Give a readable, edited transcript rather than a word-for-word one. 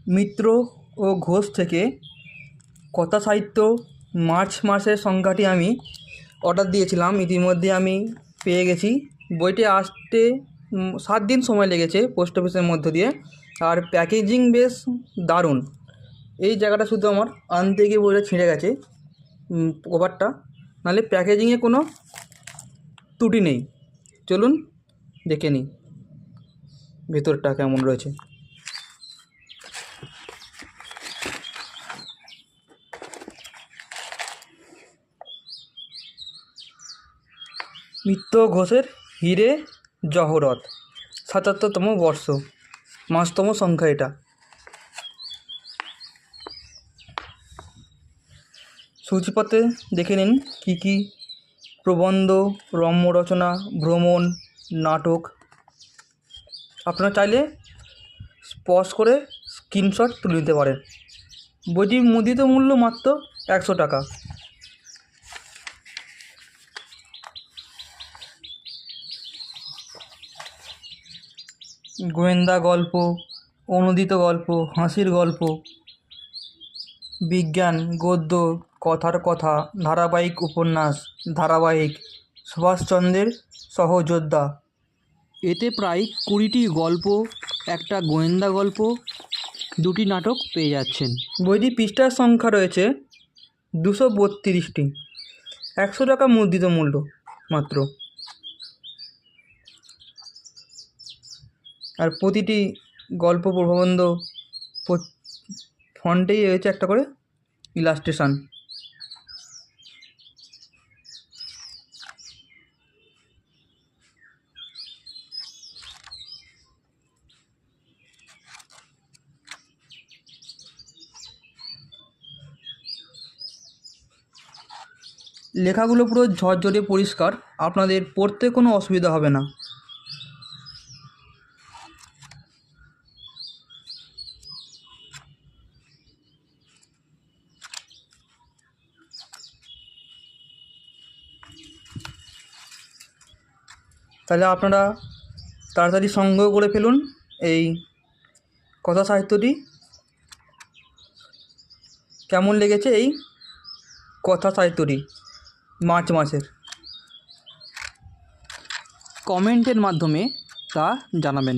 মিত্র ও ঘোষ থেকে কথা সাহিত্য মার্চ মাসের সংখ্যাটি আমি অর্ডার দিয়েছিলাম, ইতিমধ্যে আমি পেয়ে গেছি। বইটি আসতে 7 দিন সময় লেগেছে পোস্ট অফিসের মধ্য দিয়ে। আর প্যাকেজিং বেশ দারুণ। এই জায়গাটা শুধু আমার আনতে গিয়ে বইটা ছিঁড়ে গেছে কভারটা, নাহলে প্যাকেজিংয়ে কোনো ত্রুটি নেই। চলুন দেখে নিই ভেতরটা কেমন রয়েছে। মিত্র ঘোষের হিরে জহরত, ৭৭তম বর্ষ, মাসতম সংখ্যা এটা। সূচিপত্রে দেখে নিন কী কী প্রবন্ধ, রম্য রচনা, ভ্রমণ, নাটক। আপনারা চাইলে পজ করে স্ক্রিনশট তুলে নিতে পারেন। বইটির মুদ্রিত মূল্য মাত্র 100 টাকা। গোয়েন্দা গল্প, অনুদিত গল্প, হাসির গল্প, বিজ্ঞান, গদ্য, কথার কথা, ধারাবাহিক উপন্যাস, ধারাবাহিক, সুভাষচন্দ্রের সহযোদ্ধা। এতে প্রায় 20টি গল্প, একটা গোয়েন্দা গল্প, 2টি নাটক পেয়ে যাচ্ছেন। বইটি পৃষ্ঠার সংখ্যা রয়েছে 232টি। 100 টাকা মুদ্রিত মূল্য মাত্র। আর প্রতিটি গল্প প্রবন্ধ ফন্টেই রয়েছে একটা করে ইলাস্ট্রেশন। লেখাগুলো পুরো ঝরঝরে পরিষ্কার, আপনাদের পড়তে কোনো অসুবিধা হবে না। তাহলে আপনারা তাড়াতাড়ি সংগ্রহ করে ফেলুন এই কথা সাহিত্যটি। কেমন লেগেছে এই কথা সাহিত্যটি মার্চ মাসের, কমেন্টের মাধ্যমে তা জানাবেন।